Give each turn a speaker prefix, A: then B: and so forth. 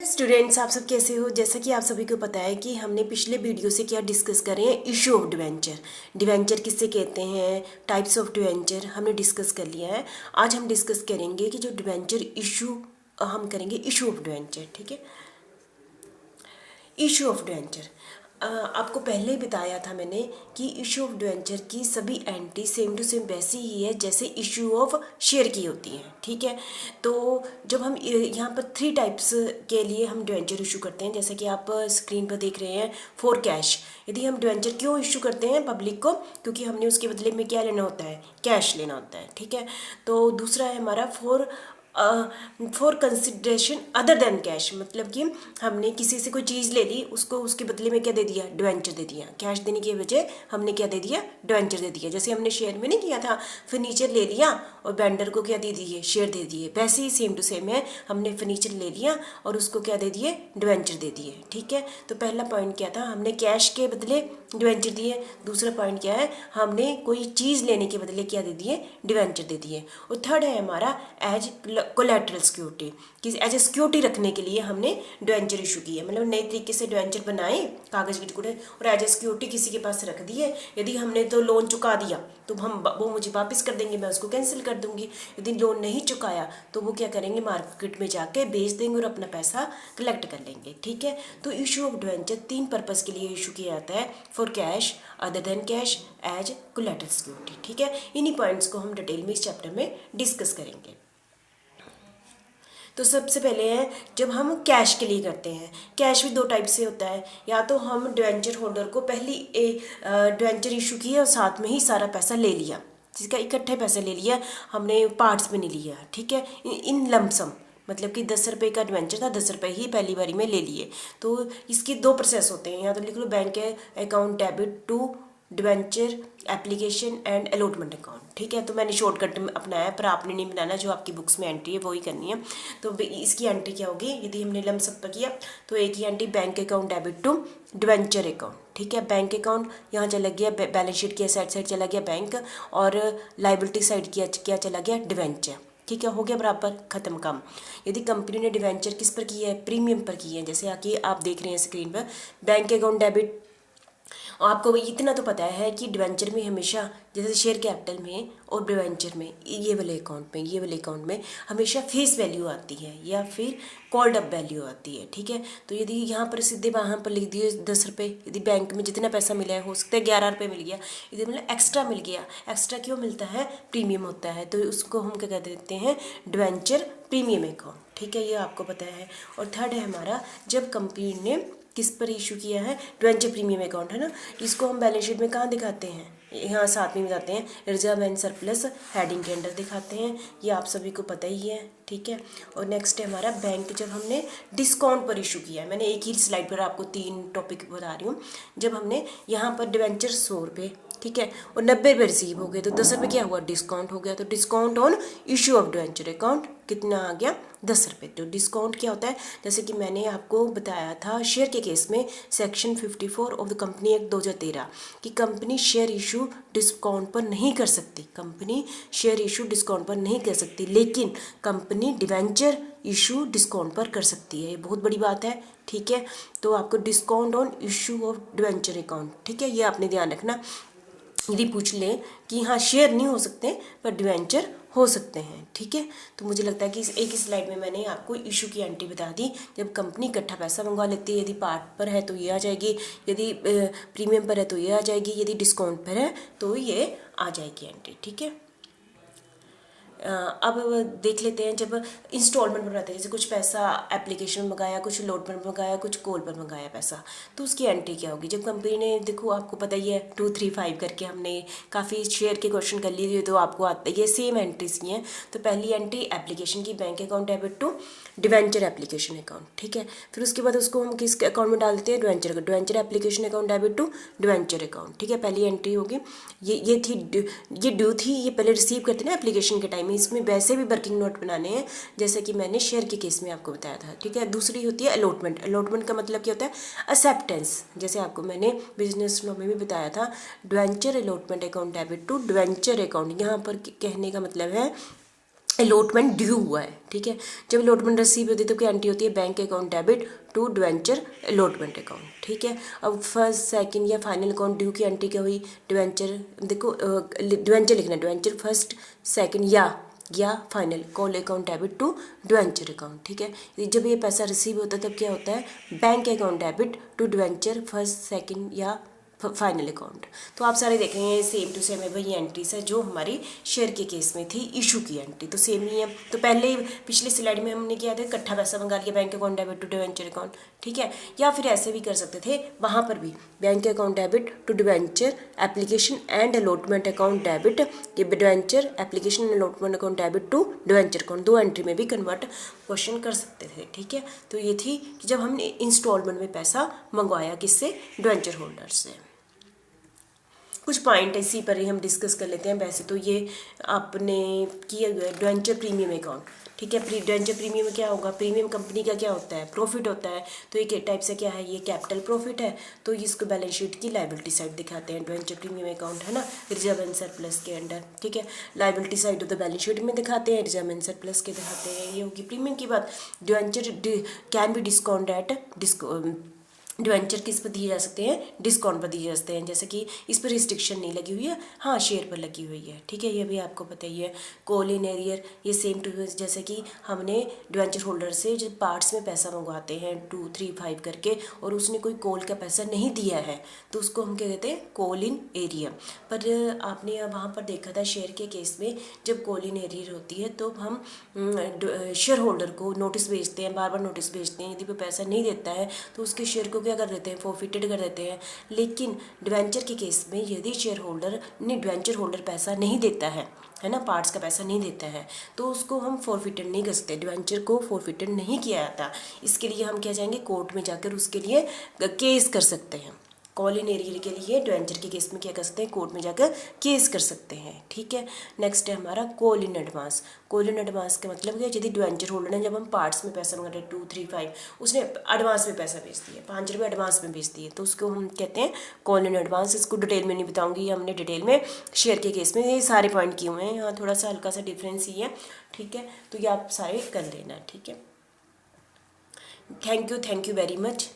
A: Students, आप सब कैसे हो। जैसा कि आप सभी को पता है कि हमने पिछले वीडियो से क्या डिस्कस कर रहे हैं, इशू ऑफ डिवेंचर। डिवेंचर किससे कहते हैं, टाइप्स ऑफ डिवेंचर हमने डिस्कस कर लिया है। आज हम डिस्कस करेंगे कि जो डिवेंचर इशू हम करेंगे, इशू ऑफ डिवेंचर। ठीक है, इशू ऑफ डिवेंचर आपको पहले ही बताया था मैंने कि इशू ऑफ डिवेंचर की सभी एंट्री सेम टू सेम वैसी ही है जैसे इशू ऑफ शेयर की होती है। ठीक है, तो जब हम यहाँ पर 3 टाइप्स के लिए हम डिवेंचर इशू करते हैं, जैसे कि आप स्क्रीन पर देख रहे हैं, फॉर कैश। यदि हम डिवेंचर क्यों इशू करते हैं पब्लिक को, क्योंकि हमने उसके बदले में क्या लेना होता है, कैश लेना होता है। ठीक है, तो दूसरा है हमारा for consideration other than cash, मतलब कि हमने किसी से कोई चीज़ ले ली, उसको उसके बदले में क्या दे दिया, डिवेंचर दे दिया। कैश देने की बजाय हमने क्या दे दिया, डिवेंचर दे दिया। जैसे हमने शेयर में नहीं किया था, फर्नीचर ले लिया और वेंडर को क्या दे दिए, शेयर दे दिए। वैसे ही सेम टू सेम है, हमने फर्नीचर ले लिया और उसको क्या दे दिए, डिवेंचर दे दिए। ठीक है, तो पहला पॉइंट क्या था, हमने कैश के बदले डिवेंचर दिए। दूसरा पॉइंट क्या है, हमने कोई चीज़ लेने के बदले क्या दे दिए, डिवेंचर दे दिए। और थर्ड है हमारा एज कोलैटरल सिक्योरिटी, कि एज ए सिक्योरिटी रखने के लिए हमने डिवेंचर इशू किए, मतलब नए तरीके से डिवेंचर बनाए कागज़ के टुकड़े और एज ए सिक्योरिटी किसी के पास रख दिए। यदि हमने तो लोन चुका दिया तो वो मुझे वापस कर देंगे, मैं उसको कैंसिल कर दूंगी। यदि लोन नहीं चुकाया तो वो क्या करेंगे, मार्केट में जाके बेच देंगे और अपना पैसा कलेक्ट कर लेंगे। ठीक है, तो इशू ऑफ डिवेंचर 3 पर्पज़ के लिए इशू किया जाता है, for cash, other than cash, as collateral security. ठीक है, इन्हीं पॉइंट्स को हम डिटेल में इस चैप्टर में डिस्कस करेंगे। तो सबसे पहले है जब हम कैश के लिए करते हैं। कैश भी 2 टाइप से होता है, या तो हम डिवेंचर होल्डर को पहली डिवेंचर इशू किया और साथ में ही सारा पैसा ले लिया, जिसका इकट्ठे पैसा ले लिया, हमने पार्ट्स में नहीं लिया। ठीक है, इन लमसम, मतलब कि 10 रुपये का डिवेंचर था, 10 रुपये ही पहली बारी में ले लिए। तो इसकी 2 प्रोसेस होते हैं, या तो लिख लो bank account debit to debenture application and allotment account. ठीक है, तो मैंने शॉर्टकट अपनाया है, पर आपने नहीं बनाना, जो आपकी बुक्स में एंट्री है वही करनी है। तो इसकी एंट्री क्या होगी, यदि हमने लमसम पर किया तो एक ही entry, bank account debit to debenture account. ठीक है, बैंक अकाउंट यहाँ चला गया, बैलेंस शीट की साइड चला गया बैंक, और लाइबिलिटी साइड क्या चला गया, डिवेंचर। ठीक है, हो गया बराबर, खत्म काम। यदि कंपनी ने डिवेंचर किस पर किया है, प्रीमियम पर किया है, जैसे आके आप देख रहे हैं स्क्रीन पर, बैंक अकाउंट डेबिट। और आपको इतना तो पता है कि डिवेंचर में हमेशा, जैसे शेयर कैपिटल में और डिवेंचर में, ये वाले अकाउंट में हमेशा फेस वैल्यू आती है या फिर कॉल्ड अप वैल्यू आती है। ठीक है, तो यदि यहाँ पर सीधे वहाँ पर लिख दिए 10 रुपये, यदि बैंक में जितना पैसा मिला है, हो सकता है 11 रुपये मिल गया, यदि मतलब एक्स्ट्रा मिल गया। एक्स्ट्रा क्यों मिलता है, प्रीमियम होता है, तो उसको हम क्या कह देते हैं, डिवेंचर प्रीमियम अकाउंट। ठीक है, ये आपको पता है। और थर्ड है हमारा, जब कंपनी ने किस पर इशू किया है, डिवेंचर प्रीमियम अकाउंट है ना, इसको हम बैलेंस शीट में कहाँ दिखाते हैं, यहाँ साथ में बताते हैं, रिजर्व एंड सरप्लस हेडिंग के अंडर दिखाते हैं, ये आप सभी को पता ही है। ठीक है, और नेक्स्ट है हमारा बैंक, जब हमने डिस्काउंट पर इशू किया है। मैंने एक ही स्लाइड पर आपको 3 टॉपिक बता रही हूँ। जब हमने यहाँ पर डिवेंचर 100 रुपये, ठीक है, और 90 रुपये रिसीव हो गए, तो 10 रुपये क्या हुआ, डिस्काउंट हो गया। तो discount on issue of debenture account कितना आ गया, 10 रुपये। तो डिस्काउंट क्या होता है, जैसे कि मैंने आपको बताया था शेयर के केस में, section 54 of the company act 2013, कि कंपनी शेयर इशू डिस्काउंट पर नहीं कर सकती, कंपनी शेयर इशू डिस्काउंट पर नहीं कर सकती, लेकिन कंपनी डिवेंचर इशू डिस्काउंट पर कर सकती है। ये बहुत बड़ी बात है। ठीक है, तो आपको discount on issue of debenture account, ठीक है, ये आपने ध्यान रखना। यदि पूछ लें कि हाँ शेयर नहीं हो सकते पर डिवेंचर हो सकते हैं। ठीक है, तो मुझे लगता है कि इस एक ही स्लाइड में मैंने आपको इशू की एंट्री बता दी। जब कंपनी इकट्ठा पैसा मंगवा लेती है, यदि पार्ट पर है तो ये आ जाएगी, यदि प्रीमियम पर है तो ये आ जाएगी, यदि डिस्काउंट पर है तो ये आ जाएगी एंट्री। ठीक है, अब देख लेते हैं, जब इंस्टॉलमेंट पर बनाते हैं, जैसे कुछ पैसा एप्लीकेशन में मंगाया, कुछ अलॉटमेंट में मंगाया, कुछ कॉल पर मंगाया पैसा, तो उसकी एंट्री क्या होगी। जब कंपनी ने, देखो आपको पता ही है, 2, 3, 5 करके हमने काफ़ी शेयर के क्वेश्चन कर लिए, तो आपको आता है ये सेम एंट्रीज की हैं। तो पहली एंट्री एप्लीकेशन की, bank account debit to debenture application account. ठीक है, फिर उसके बाद उसको हम किस अकाउंट में डाल देते हैं, debenture application account debit to debenture account. ठीक है, पहली एंट्री होगी, ये ड्यू थी, ये पहले रिसीव करते हैं ना एप्लीकेशन के टाइम में। इसमें वैसे भी वर्किंग नोट बनाने हैं, जैसे कि मैंने शेयर के केस में आपको बताया था। ठीक है, दूसरी होती है अलॉटमेंट। अलॉटमेंट का मतलब क्या होता है, एक्सेप्टेंस, जैसे आपको मैंने बिजनेस लॉ में भी बताया था, debenture allotment account debit to debenture account. यहाँ पर कहने का मतलब है अलॉटमेंट ड्यू हुआ है, ठीक है। जब अलॉटमेंट रिसीव होती है तो क्या एंट्री होती है, bank account debit to debenture allotment account, ठीक है। अब फर्स्ट सेकंड या फाइनल अकाउंट ड्यू की एंट्री क्या हुई, डिवेंचर, देखो डिवेंचर लिखना है, डिवेंचर फर्स्ट सेकंड या final call account debit to debenture account, ठीक है। जब ये पैसा रिसीव होता है तब क्या होता है, bank account debit to debenture first second या फाइनल अकाउंट। तो आप सारे देखेंगे सेम टू सेम है, वही एंट्रीज है जो हमारी शेयर के केस में थी, इशू की एंट्री तो सेम ही है। तो पहले ही पिछली स्लाइड में हमने किया था, इकट्ठा पैसा मंगा लिया bank account debit to debenture account, ठीक है। या फिर ऐसे भी कर सकते थे, वहाँ पर भी bank account debit to debenture application and allotment account debit, ये debenture application and allotment account debit to debenture account, दो एंट्री में भी कन्वर्ट क्वेश्चन कर सकते थे, ठीक है। तो ये थी कि जब हमने इंस्टॉलमेंट में पैसा मंगवाया किससे, डिवेंचर होल्डर से। कुछ पॉइंट इसी पर ही हम डिस्कस कर लेते हैं। वैसे तो ये आपने किया हुआ है डिवेंचर प्रीमियम अकाउंट, ठीक है। डिवेंचर प्रीमियम में क्या होगा, प्रीमियम कंपनी का क्या होता है, प्रॉफिट होता है। तो ये टाइप से क्या है, ये कैपिटल प्रॉफिट है, तो इसको बैलेंस शीट की लायबिलिटी साइड दिखाते हैं। डिवेंचर प्रीमियम अकाउंट है ना, रिजर्व एंड सरप्लस के अंडर, ठीक है। Liability side of the balance sheet में दिखाते हैं, रिजर्व एंड सरप्लस के दिखाते हैं। ये होगी प्रीमियम की बात। Debenture can be discount at debenture किस पर दिए जा सकते हैं, डिस्काउंट पर दिए जा सकते हैं, जैसे कि इस पर रिस्ट्रिक्शन नहीं लगी हुई है, हाँ शेयर पर लगी हुई है, ठीक है। ये भी आपको पता ही है। कॉल इन एरियर, ये सेम टू जैसे कि हमने डिवेंचर होल्डर से जो पार्ट्स में पैसा मंगवाते हैं 2, 3, 5 करके, और उसने कोई कॉल का पैसा नहीं दिया है तो उसको हम क्या कहते हैं, कॉल इन एरियर। पर आपने वहाँ पर देखा था शेयर के केस में, जब कॉल इन एरियर होती है तो हम शेयर होल्डर को नोटिस भेजते हैं, बार बार नोटिस भेजते हैं। यदि वो पैसा नहीं देता है तो उसके शेयर को क्या कर देते हैं, फॉरफिटेड कर देते हैं। लेकिन डिवेंचर के केस में यदि शेयर होल्डर डिवेंचर होल्डर पैसा नहीं देता है ना, पार्ट्स का पैसा नहीं देता है, तो उसको हम फॉरफिटेड नहीं कर सकते, डिवेंचर को फॉरफिटेड नहीं किया जाता। इसके लिए हम क्या जाएंगे, कोर्ट में जाकर उसके लिए केस कर सकते हैं। कॉल इन एरियर के लिए डिवेंचर के केस में क्या कर सकते हैं, कोर्ट में जाकर केस कर सकते हैं, ठीक है। नेक्स्ट है हमारा call in advance. Call in advance का मतलब क्या, यदि डिवेंचर होल्डर ने, जब हम पार्ट्स में पैसा मंगा रहे 2, 3, 5, उसने एडवांस में पैसा भेज दिया, 5 रुपये एडवांस में भेज दिए, तो उसको हम कहते हैं कॉल इन एडवांस। इसको डिटेल में नहीं बताऊंगी, ये हमने डिटेल में शेयर के केस में ये सारे पॉइंट किए हुए हैं, यहाँ थोड़ा सा हल्का सा डिफरेंस ही है, ठीक है। तो ये आप सारे कर लेना, ठीक है। Thank you very much.